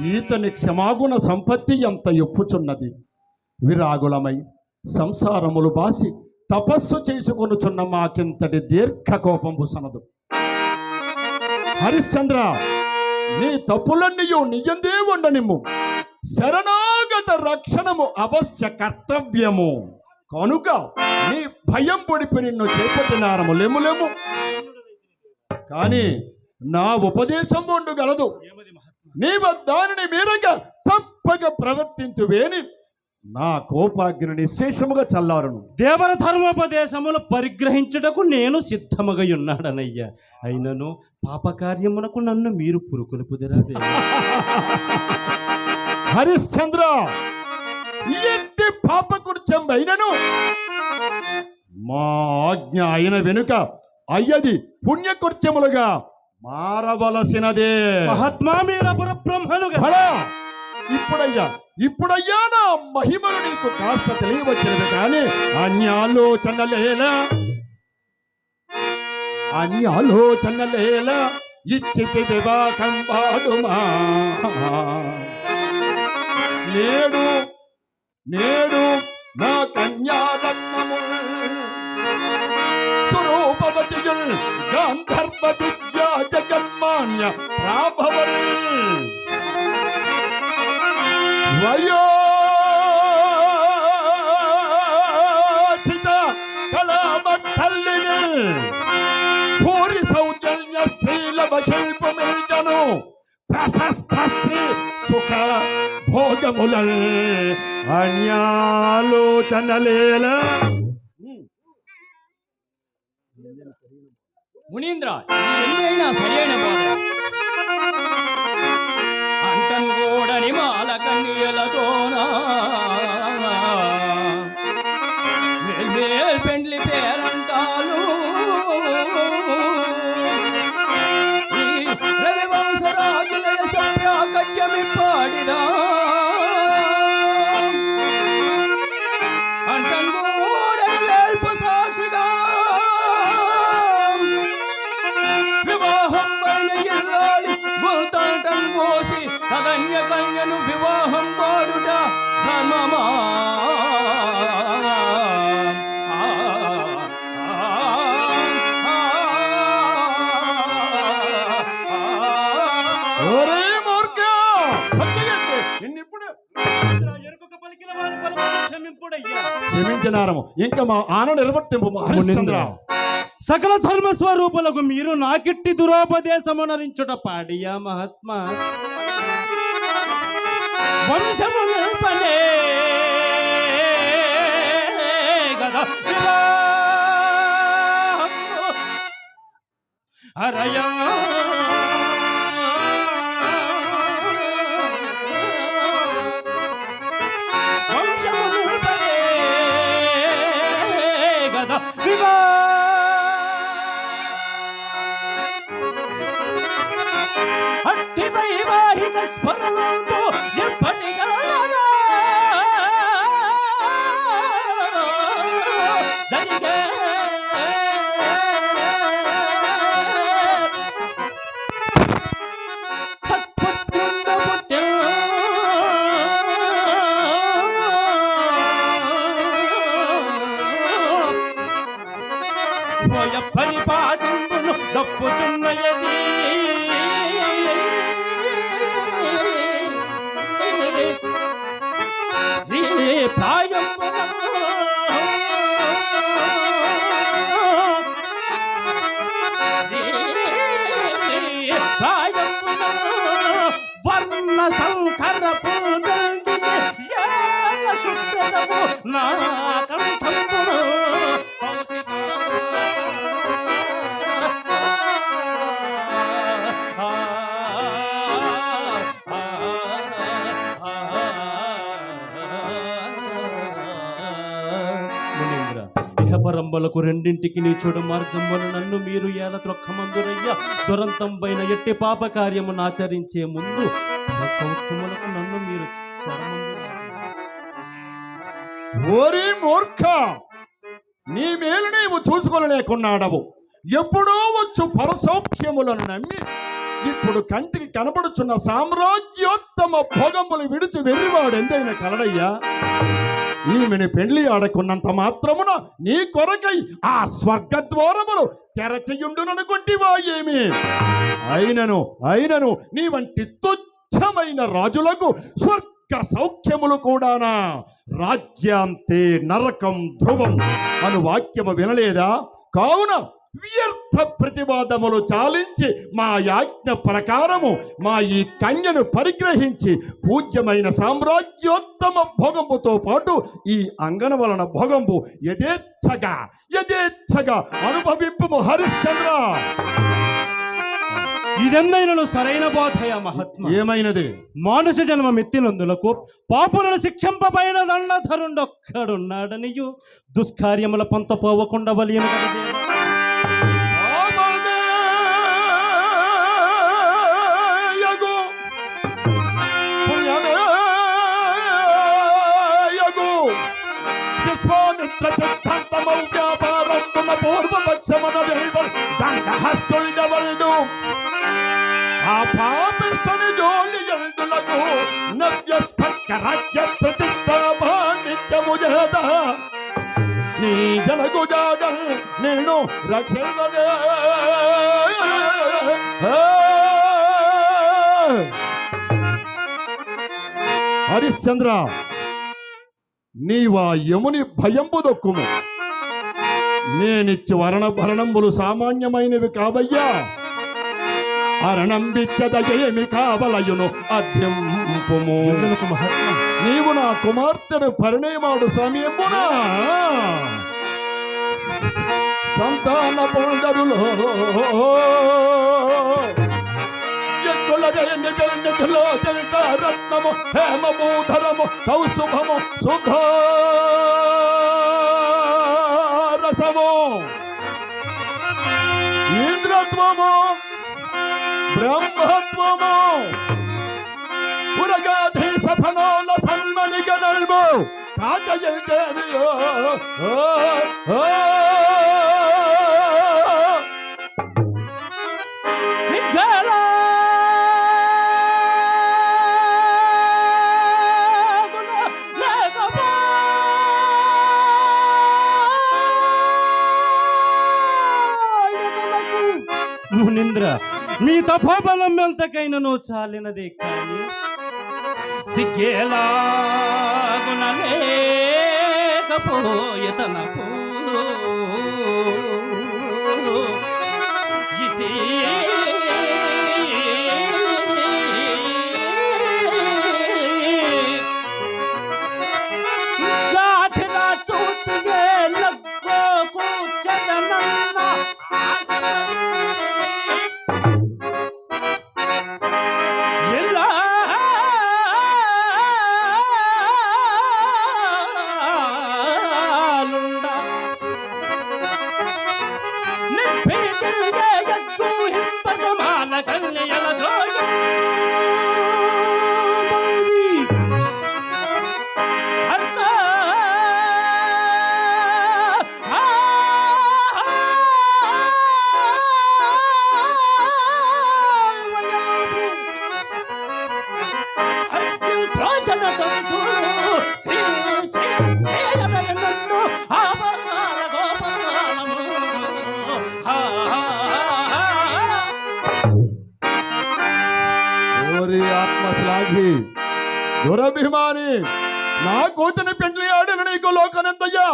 ఈతని క్షమాగుణ సంపత్తి ఎంత ఎప్పుచున్నది. విరాగులమై సంసారములు బాసి తపస్సు చేసుకొనుచున్న మాకింతటి దీర్ఘ కోపంబు సనదు. హరిశ్చంద్ర, నీ తప్పులన్నీయు నియందే ఉండనిమ్ము. శరణాగత రక్షణము అవశ్య కర్తవ్యము కనుక నీ భయం పొడిపి నిన్ను చేపట్టినారము లెమ్ములెమ్ము. కానీ నా ఉపదేశం ఉండగలదు. నీవ దానిని మీరంగా తప్పక ప్రవర్తింతువేని నా కోపాగ్ని నిశ్శేషముగా చల్లారును. దేవర ధర్మోపదేశములు పరిగ్రహించుటకు నేను సిద్ధముగా ఉన్నాడనయ్యా. అయినను పాపకార్యమునకు నన్ను మీరు పురుకొలుపుదిరాదే. హరిశ్చంద్ర, ఎట్టి పాపకృత్యం అయినను మా ఆజ్ఞ అయిన వెనుక అయ్యది పుణ్యకృత్యములుగా మారవలసినదే. మహాత్మా మీరపుర బ్రహ్మలుగా. ఇప్పుడయ్యా నా మహిమలు నీకు కాస్త తెలియవచ్చినది. కానీ అన్యాలోచనలేలా ఇచ్చితి వివాహం వాడుమా. నేడు నా కన్యారత్నము స్వరూపవతియుల్ గాంధర్వ విద్యా జగన్మాన్య ప్రాభవల్ వయోచిత కళామఠల్లిని భూరి సౌజన్య శ్రీలభ శిల్పమిల్జను ప్రశస్త శ్రీ సుఖ భోగములల్ అన్యాలోచనలేల. మునీంద్ర, ఎన్నైనా సరైన బోధ. అంటన్ కూడని మాల కన్యలతోనా మేల్ పెండ్లి పేరంటాలు రవివంశరాజుల సభ్యాకట్యమి పాడిదా. అంటన్ కూడని వేల్పు సాక్షిగా వివాహం పైన ఇల్లాలి గుల్తాటం కోసి కన్య కన్యను వివాహం వాడుట ధర్మమా. క్షమించినారము. ఇంకా మా ఆనంద నిలబర్తింపు. హరిశ్చంద్ర, సకల ధర్మ స్వరూపులకు మీరు నాకిట్టి దురోపదేశమునరించుట పాడియా మహాత్మా. వంశము నిల్పనే గదా అరయా వంశము నిల్పనే గదా వివా అట్టి వైవాహిక స్మరణంతో ఎప్పటిగా జరిగే పరిపాటింపును దప్పుచున్నయది. ప్రాయం వర్ణ సంకర చుట్టము నా కంఠంబును పరంబలకు రెండింటికి నీ చెడు మార్గమును నన్ను మీరు ఏల త్రొక్కమందురయ్యా. దురంతం పైన ఎట్టి పాప కార్యమును ఆచరించే ముందు సౌఖ్యములకు నన్ను మీరు ఓరి మూర్ఖ, నీ మేలు నీవు చూసుకోలేకున్నాడవు. ఎప్పుడో వచ్చు పరసౌఖ్యములను నమ్మి ఇప్పుడు కంటికి కనబడుచున్న సామ్రాజ్యోత్తమ భోగంబులు విడిచి వెర్రివాడు ఎంతైనా కలడయ్యా. ఈమెను పెళ్లి ఆడకున్నంత మాత్రమున నీ కొరకై ఆ స్వర్గద్వారములు తెరచియుండుననుకుంటివా ఏమి? అయినను నీ వంటి తుచ్చమైన రాజులకు స్వర్గ సౌఖ్యములు కూడానా? రాజ్యాంతే నరకం ధ్రువం అను వాక్యము వినలేదా? కావున వ్యర్థ ప్రతివాదములు చాలించి మా యాజ్ఞ ప్రకారము మా ఈ కన్యను పరిగ్రహించి పూజ్యమైన సామ్రాజ్యోత్తమ భోగంబుతో పాటు ఈ అంగన వలన భోగంబు యథేచ్ఛగా అనుభవింపు హరిశ్చంద్ర. ఇదెందైనను సరైన బోధయ మహాత్మ. ఏమైనది? మానుష జన్మ మెత్తినందులకు పాపులను శిక్షింపబైన దండధరుండొక్కడున్నాడనియు దుష్కార్యముల పంత పోవకుండా వలియను కదదే. ఆ పాపిష్ఠుని జోలి ఎందులకు నవ్యస్పర్క రాజ్య ప్రతిష్టాపానిత్యము చేత నీ జనకు జాడల్ నేను రక్షణే. హరిశ్చంద్ర, నీవా యముని భయంబు దొక్కుము. నేనిచ్చు వర్ణభరణంబులు సామాన్యమైనవి కావయ్యా. అరణంబిచ్చదయేమి కావలయును అధ్యంపుము. నీవు నా కుమార్తెను పరిణయమాడు సమయమున సంతాన పొందరులో ఎత్తులరేణిలో జంట రత్నము హేమమూధరము కౌస్తుభము సుధారసము ఇంద్రత్వము బ్రహ్మత్వము పురగాధీశ ఫణోల సన్మణి గణల్ము కాకయల్దేవియో మునీంద్ర, మీ తపోబలం ఎంతకైనను చాలినదే కానీ సిగ్గేలాగునలేకపోయే తనకు గాథిలా చూతియే లగ్గో కూర్చదనన్న ఆత్మశ్లాఘి దురభిమాని, నా కూతుని పెండ్లి ఆడిన నీకు లోకనంతయ్యా.